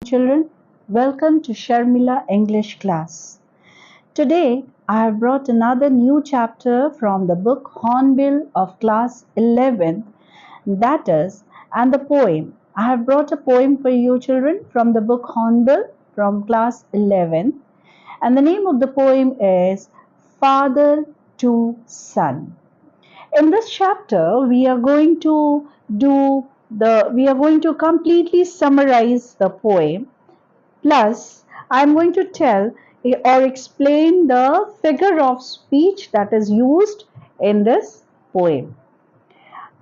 children, welcome to Sharmila English class. Today I have brought another new chapter from the book Hornbill of class 11, that is, and the poem. I have brought a poem for you children from the book Hornbill from class 11, and the name of the poem is Father to Son. In this chapter we are going to completely summarize the poem. Plus, I am going to tell or explain the figure of speech that is used in this poem.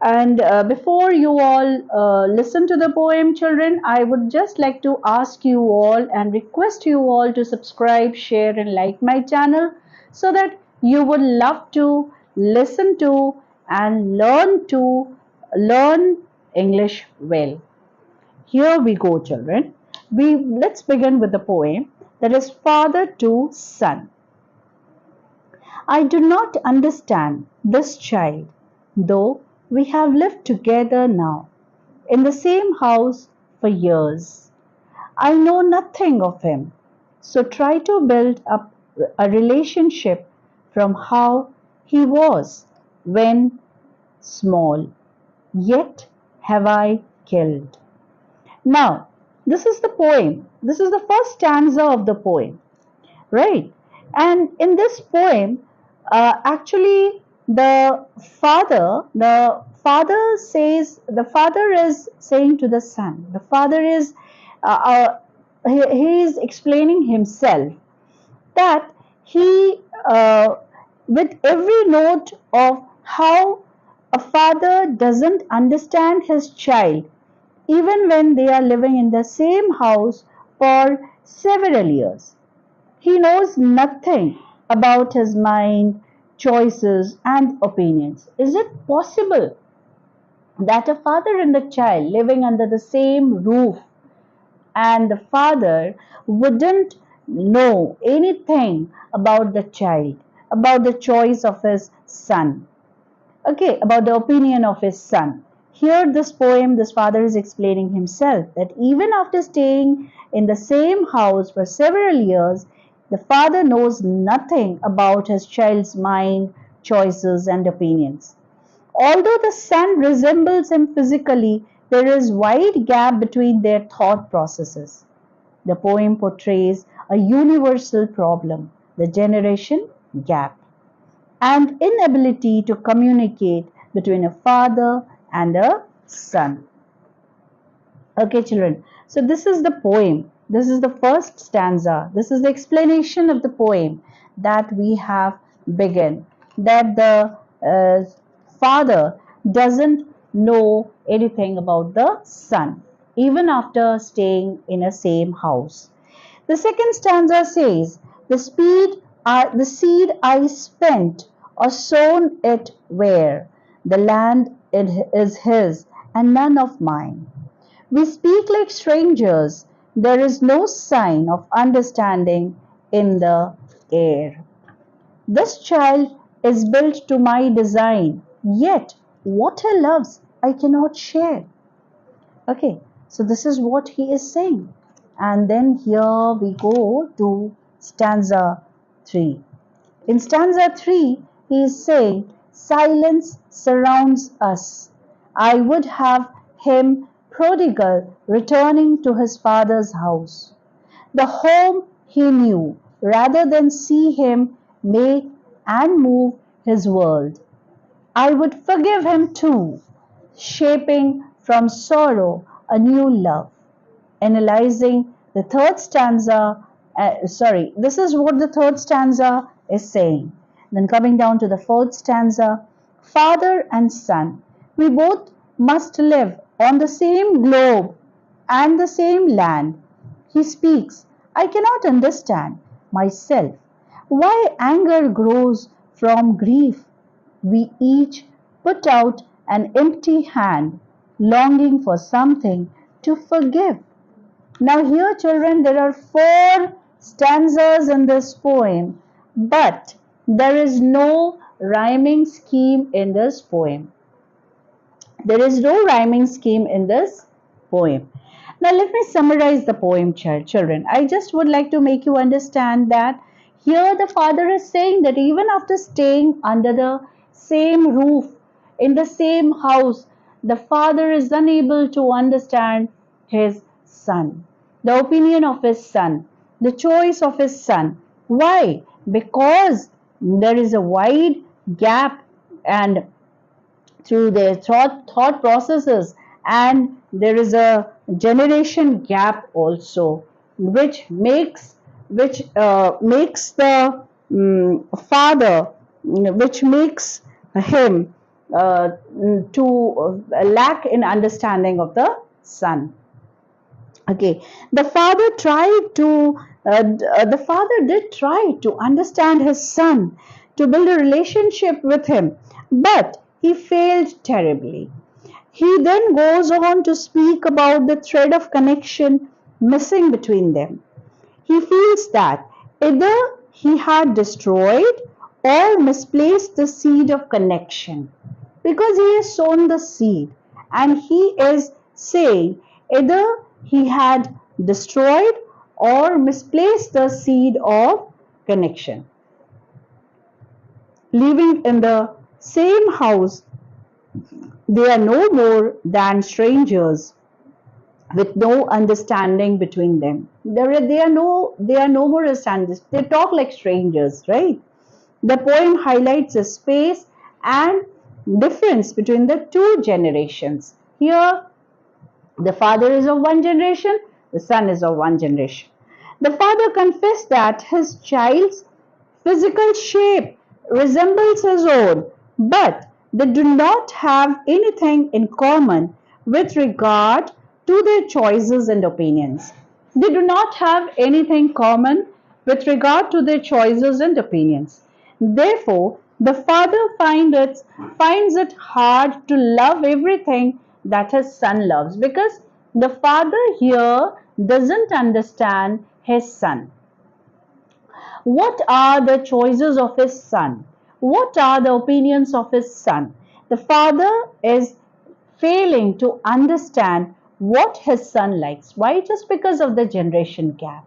And before you all listen to the poem, children, I would just like to ask you all and request you all to subscribe, share, and like my channel so that you would love to listen to and learn English well. Here we go, children. Let's begin with the poem that is Father to Son. I do not understand this child, though we have lived together now in the same house for years. I know nothing of him, so try to build up a relationship from how he was when small. Yet have I killed. Now, this is the poem. This is the first stanza of the poem, right? And in this poem, actually, the father is saying to the son. The father is, he is explaining himself that he, with every note of how a father doesn't understand his child even when they are living in the same house for several years. He knows nothing about his mind, choices, and opinions. Is it possible that a father and a child living under the same roof and the father wouldn't know anything about the child, about the choice of his son? Okay, about the opinion of his son. Here, this poem, this father is explaining himself that even after staying in the same house for several years, the father knows nothing about his child's mind, choices, and opinions. Although the son resembles him physically, there is wide gap between their thought processes. The poem portrays a universal problem, the generation gap, and inability to communicate between a father and a son. Okay, children. So this is the poem. This is the first stanza. This is the explanation of the poem that we have begun. That the father doesn't know anything about the son, even after staying in a same house. The second stanza says, the seed I spent or sown it where the land it is his and none of mine. We speak like strangers. There is no sign of understanding in the air. This child is built to my design, yet what he loves I cannot share. Okay, so this is what he is saying. And then here we go to stanza 3. In stanza 3, he is saying, silence surrounds us. I would have him prodigal returning to his father's house, the home he knew, rather than see him make and move his world. I would forgive him too, shaping from sorrow a new love. Analyzing the third stanza, this is what the third stanza is saying. Then coming down to the fourth stanza, father and son, we both must live on the same globe and the same land. He speaks, I cannot understand myself. Why anger grows from grief? We each put out an empty hand, longing for something to forgive. Now, here, children, there are 4 stanzas in this poem, but there is no rhyming scheme in this poem. There is no rhyming scheme in this poem. Now, let me summarize the poem, children. I just would like to make you understand that here the father is saying that even after staying under the same roof, in the same house, the father is unable to understand his son, the opinion of his son, the choice of his son. Why? Because there is a wide gap and through their thought processes, and there is a generation gap also, which makes the father, which makes him to lack in understanding of the son. Okay, the father did try to understand his son, to build a relationship with him, but he failed terribly. He then goes on to speak about the thread of connection missing between them. He feels that either he had destroyed or misplaced the seed of connection, because he has sown the seed, and he is saying either he had destroyed or misplaced the seed of connection. Living in the same house, they are no more than strangers with no understanding between them. They are no more understanding. They talk like strangers, right? The poem highlights the space and difference between the two generations. Here, the father is of one generation, the son is of one generation. The father confessed that his child's physical shape resembles his own, but they do not have anything in common with regard to their choices and opinions. They do not have anything common with regard to their choices and opinions. Therefore, the father finds it hard to love everything that his son loves, because the father here doesn't understand his son. What are the choices of his son? What are the opinions of his son? The father is failing to understand what his son likes. Why? Just because of the generation gap.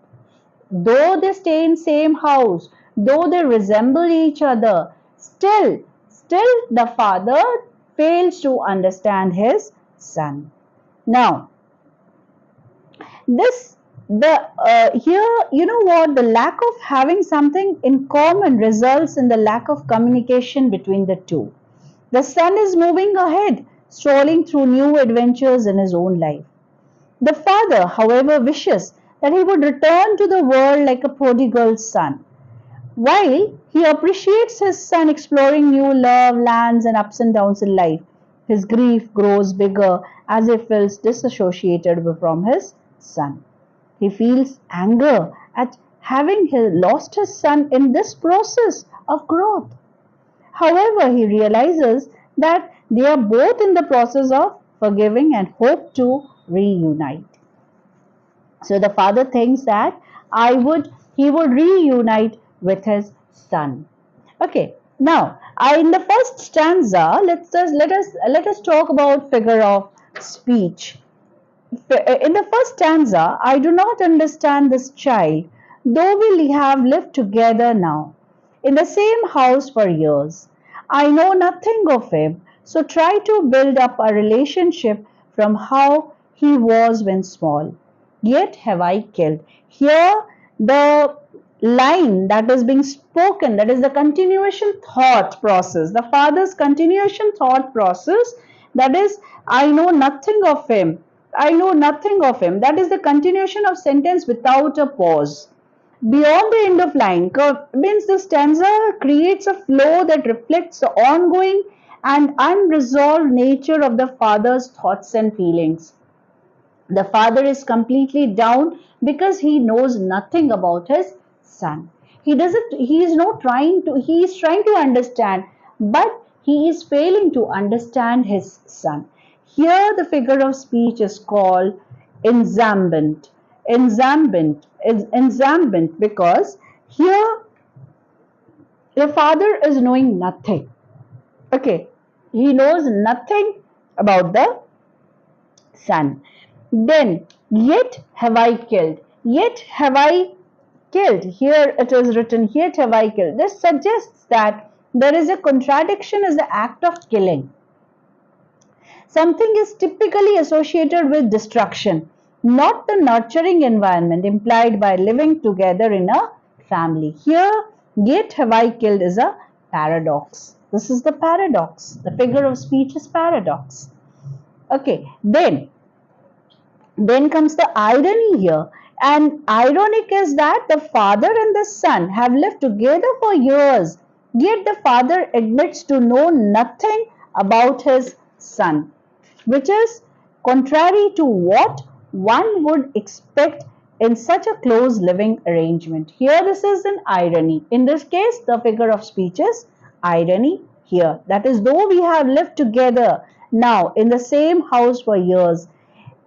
Though they stay in same house, though they resemble each other, still the father fails to understand his son. Now, this the here, you know what, the lack of having something in common results in the lack of communication between the two. The son is moving ahead, strolling through new adventures in his own life. The father, however, wishes that he would return to the world like a prodigal son. While he appreciates his son exploring new love, lands, and ups and downs in life, his grief grows bigger as he feels disassociated from his son. He feels anger at having lost his son in this process of growth. However, he realizes that they are both in the process of forgiving and hope to reunite. So the father thinks that he would reunite with his son. Okay. Now, in the first stanza, let us talk about figure of speech. In the first stanza, I do not understand this child, though we have lived together now, in the same house for years. I know nothing of him, so try to build up a relationship from how he was when small. Yet have I killed. Here, the line that is being spoken, that is the continuation thought process, the father's continuation thought process, that is, I know nothing of him. I know nothing of him. That is the continuation of sentence without a pause. Beyond the end of line means the stanza creates a flow that reflects the ongoing and unresolved nature of the father's thoughts and feelings. The father is completely down because he knows nothing about his son. He is trying to understand, but he is failing to understand his son. Here the figure of speech is called enjambment. Enjambment because here the father is knowing nothing. Okay, he knows nothing about the son. Then Yet have I killed. Yet have I killed. Here it is written, yet have I killed. This suggests that there is a contradiction in the act of killing. Something is typically associated with destruction, not the nurturing environment implied by living together in a family. Here, yet have I killed is a paradox. This is the paradox. The figure of speech is paradox. Okay, then comes the irony here. And ironic is that the father and the son have lived together for years, yet the father admits to know nothing about his son, which is contrary to what one would expect in such a close living arrangement. Here this is an irony. In this case, the figure of speech is irony here. That is, though we have lived together now in the same house for years,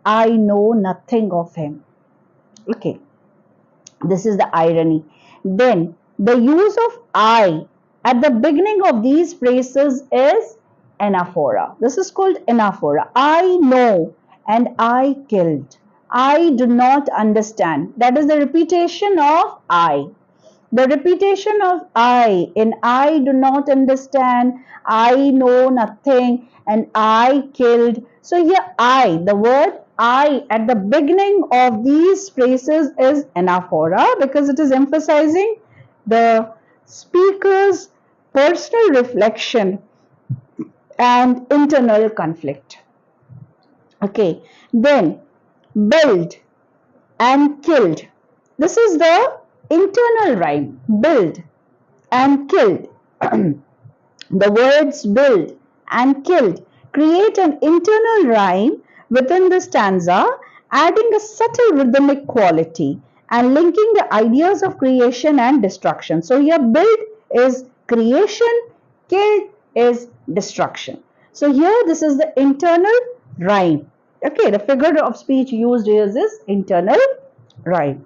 I know nothing of him. Okay, this is the irony. Then the use of I at the beginning of these phrases is anaphora. This is called anaphora. I know and I killed. I do not understand. That is the repetition of I. The repetition of I in I do not understand, I know nothing, and I killed. So here I, the word I at the beginning of these phrases is anaphora because it is emphasizing the speaker's personal reflection and internal conflict. Okay, then build and killed. This is the internal rhyme, build and killed. The words build and killed create an internal rhyme within the stanza, adding a subtle rhythmic quality and linking the ideas of creation and destruction. So here build is creation, killed is destruction. So here this is the internal rhyme. Okay, the figure of speech used here is this internal rhyme.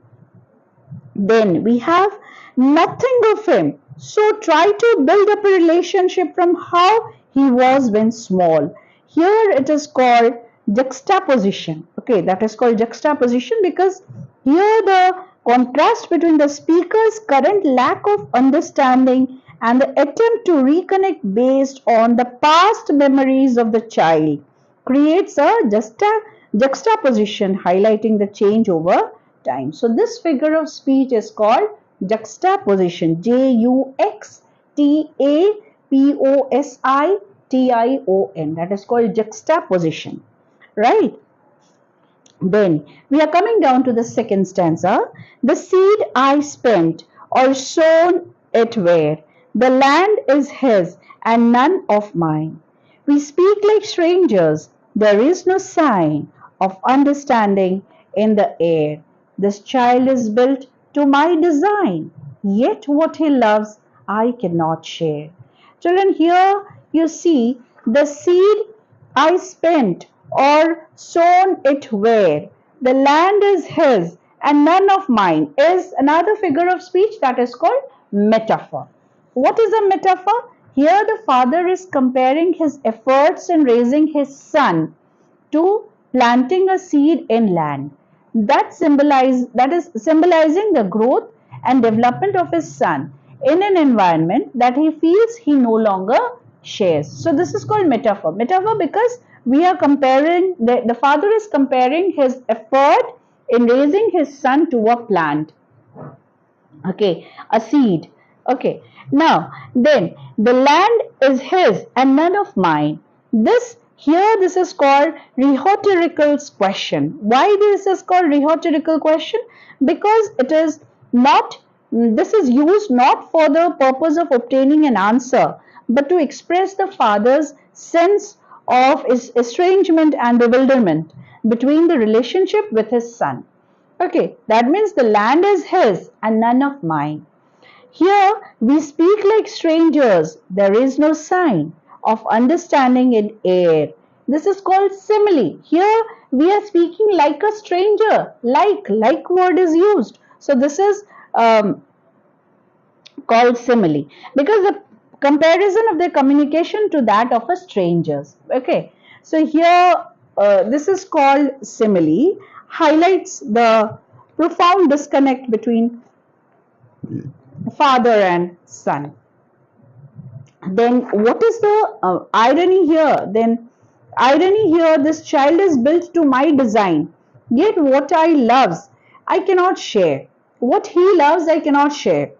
Then we have nothing of him. So try to build up a relationship from how he was when small. Here it is called juxtaposition. Okay, that is called juxtaposition because here the contrast between the speaker's current lack of understanding and the attempt to reconnect based on the past memories of the child creates a juxtaposition highlighting the change over time. So this figure of speech is called juxtaposition. Juxtaposition. That is called juxtaposition. Right? Then we are coming down to the second stanza. The seed I spent or sown it where the land is his and none of mine. We speak like strangers. There is no sign of understanding in the air. This child is built to my design, yet what he loves I cannot share. Children, here you see the seed I spent or sown it where the land is his and none of mine is another figure of speech that is called metaphor. What is a metaphor? Here the father is comparing his efforts in raising his son to planting a seed in land. That is symbolizing the growth and development of his son in an environment that he feels he no longer shares. So this is called metaphor. Metaphor because we are comparing, the father is comparing his effort in raising his son to a plant. Okay, a seed. Okay, now then the land is his and none of mine. This is called rhetorical question. Why this is called rhetorical question? Because it is not, this is used not for the purpose of obtaining an answer, but to express the father's sense of estrangement and bewilderment between the relationship with his son. Okay, that means the land is his and none of mine. Here we speak like strangers. There is no sign of understanding in air. This is called simile. Here we are speaking like a stranger. Like word is used. So this is called simile because the comparison of their communication to that of a strangers. Okay. So here this is called simile. highlights the profound disconnect between father and son. Then what is the irony here? Then irony here, this child is built to my design, yet what I loves I cannot share. What he loves I cannot share.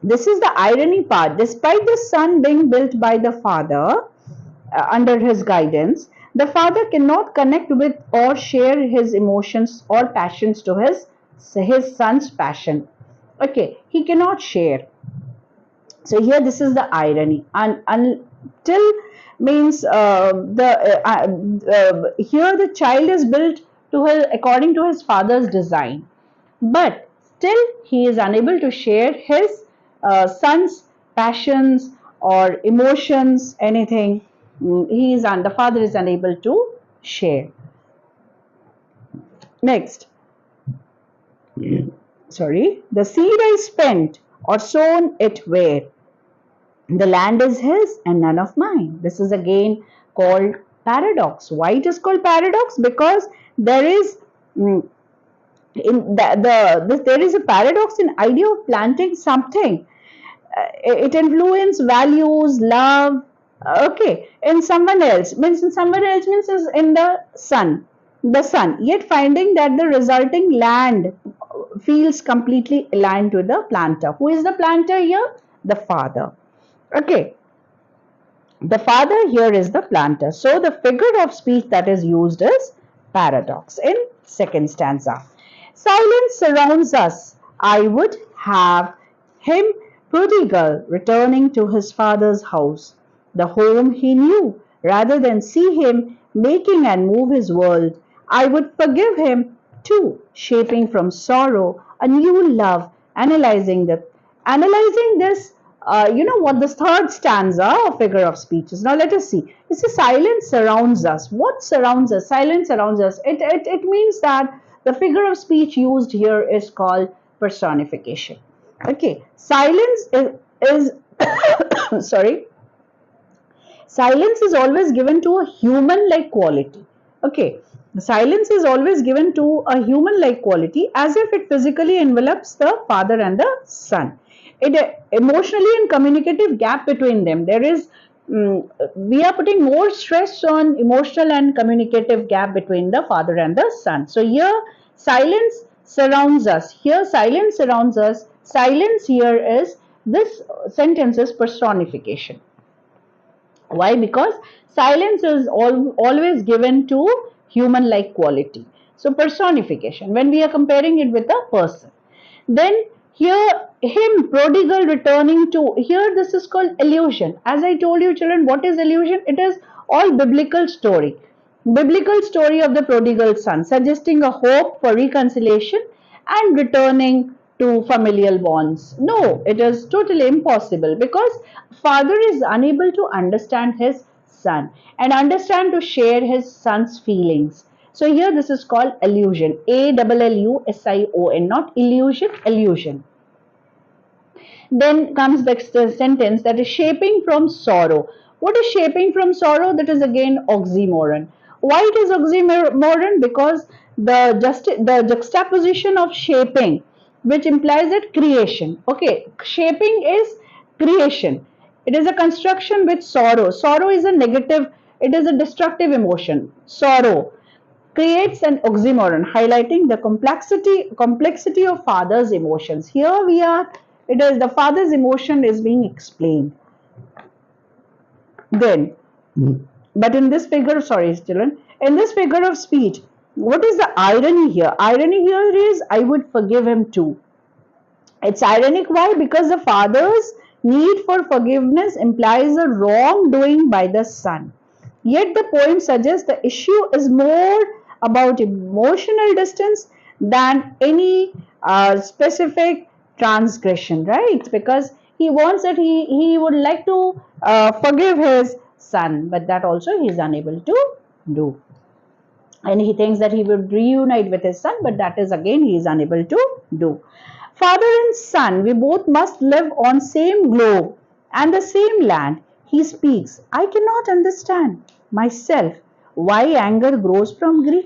This is the irony part. Despite the son being built by the father under his guidance, the father cannot connect with or share his emotions or passions to his son's passion. Okay, he cannot share. So here this is the irony, and until means here the child is built to his according to his father's design, but still he is unable to share his son's passions or emotions, anything. The father is unable to share. Next, sorry, the seed I spent or sown it where the land is his and none of mine. This is again called paradox. Why it is called paradox? Because there is there is a paradox in idea of planting something. It influences values, love. Okay, in someone else means is in the sun. Yet finding that the resulting land feels completely aligned to the planter. Who is the planter here? The father. Okay, the father here is the planter. So the figure of speech that is used is paradox in second stanza. Silence surrounds us. I would have him prodigal returning to his father's house, the home he knew, rather than see him making and move his world. I would forgive him too, shaping from sorrow a new love, analyzing this you know what this third stanza or figure of speech is. Now let us see. It says silence surrounds us. What surrounds us? Silence surrounds us. It means that the figure of speech used here is called personification. Okay. Silence is sorry. Silence is always given to a human-like quality. Okay. Silence is always given to a human-like quality as if it physically envelops the father and the son. It emotionally and communicative gap between them. There is we are putting more stress on emotional and communicative gap between the father and the son. So here silence surrounds us. Here silence surrounds us. Silence here is this sentence is personification. Why? Because silence is always given to human-like quality. So personification, when we are comparing it with a person. Then here, him prodigal returning to, here this is called illusion. As I told you children, what is illusion? It is all biblical story. Biblical story of the prodigal son, suggesting a hope for reconciliation and returning to familial bonds. No, it is totally impossible because father is unable to understand his son and understand to share his son's feelings. So here this is called illusion. ALLUSION, not illusion, illusion. Then comes the sentence that is shaping from sorrow. What is shaping from sorrow? That is again oxymoron. Why it is oxymoron? Because the juxtaposition of shaping, which implies that creation. Okay, shaping is creation. It is a construction with sorrow. Sorrow is a negative, it is a destructive emotion. Sorrow creates an oxymoron, highlighting the complexity of father's emotions. Here we are, it is the father's emotion is being explained. Then, but in this figure, sorry, children, in this figure of speech, what is the irony here? Irony here is I would forgive him too. It's ironic. Why? Because the father's need for forgiveness implies a wrongdoing by the son. Yet the poem suggests the issue is more about emotional distance than any specific transgression, right? Because he wants that he would like to forgive his son, but that also he is unable to do. And he thinks that he would reunite with his son, but that is again he is unable to do. Father and son, we both must live on same globe and the same land. He speaks, I cannot understand myself why anger grows from grief.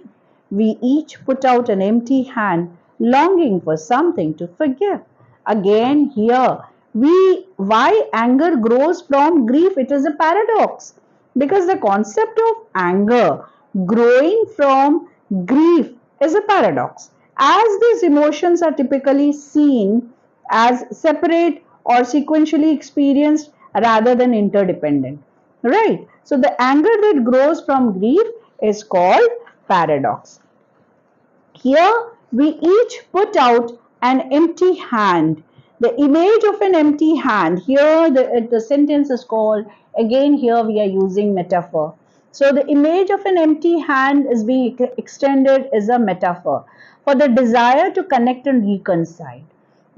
we each put out an empty hand, longing for something to forgive. Again, here, why anger grows from grief? It is a paradox, because the concept of anger growing from grief is a paradox, as these emotions are typically seen as separate or sequentially experienced rather than interdependent. Right? So the anger that grows from grief is called paradox. Here we each put out an empty hand. The image of an empty hand. Here the sentence is called, again here we are using metaphor. So the image of an empty hand is being extended as a metaphor for the desire to connect and reconcile,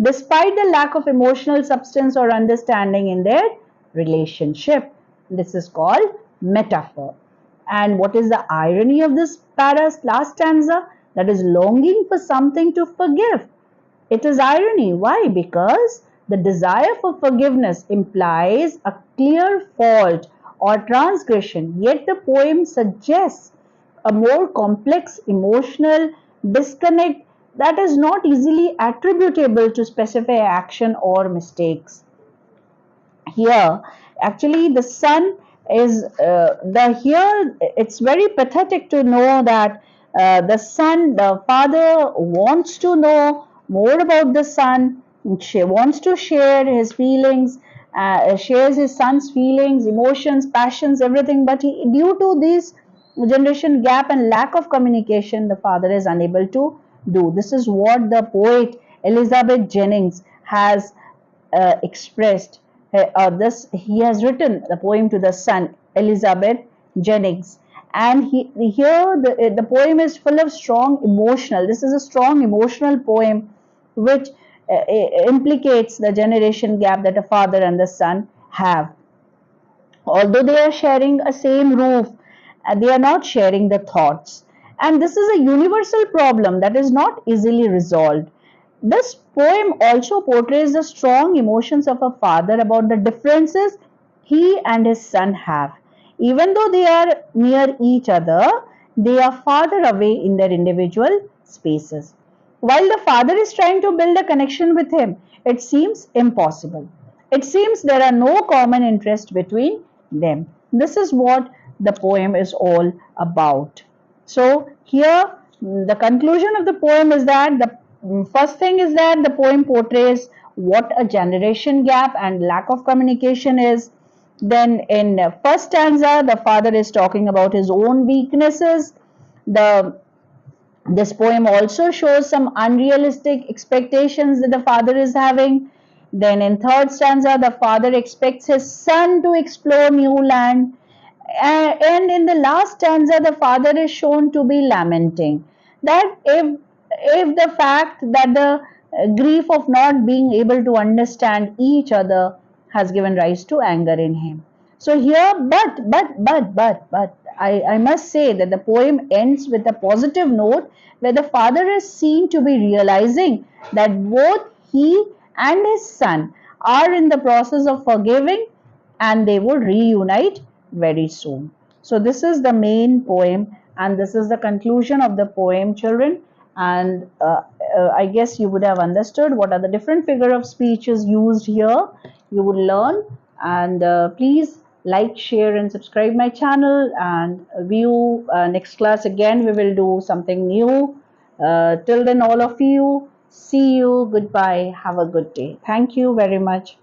despite the lack of emotional substance or understanding in their relationship. This is called metaphor. And what is the irony of this last stanza? That is longing for something to forgive. It is irony. Why? Because the desire for forgiveness implies a clear fault or transgression, yet the poem suggests a more complex emotional disconnect that is not easily attributable to specific action or mistakes. Here actually the son is the here it's very pathetic to know that the father wants to know more about the son. She wants to share his feelings, shares his son's feelings, emotions, passions, everything, but due to this generation gap and lack of communication, the father is unable to do. This is what the poet Elizabeth Jennings has expressed. This he has written the poem to the son, Elizabeth Jennings, and here the poem is full of strong emotional. This is a strong emotional poem, which implicates the generation gap that a father and the son have. Although they are sharing a same roof, they are not sharing the thoughts. And this is a universal problem that is not easily resolved. This poem also portrays the strong emotions of a father about the differences he and his son have. Even though they are near each other, they are farther away in their individual spaces. While the father is trying to build a connection with him, it seems impossible. It seems there are no common interest between them. This is what the poem is all about. So here the conclusion of the poem is that the first thing is that the poem portrays what a generation gap and lack of communication is. Then in first stanza, the father is talking about his own weaknesses. The This poem also shows some unrealistic expectations that the father is having. Then in third stanza, the father expects his son to explore new land. And in the last stanza, the father is shown to be lamenting that if the fact that the grief of not being able to understand each other has given rise to anger in him. So here, but I must say that the poem ends with a positive note where the father is seen to be realizing that both he and his son are in the process of forgiving and they would reunite very soon. So this is the main poem and this is the conclusion of the poem, children. And I guess you would have understood what are the different figure of speeches used here. You would learn, and please like, share and subscribe my channel and view next class. Again we will do something new. Till then, all of you, see you, goodbye, have a good day. Thank you very much.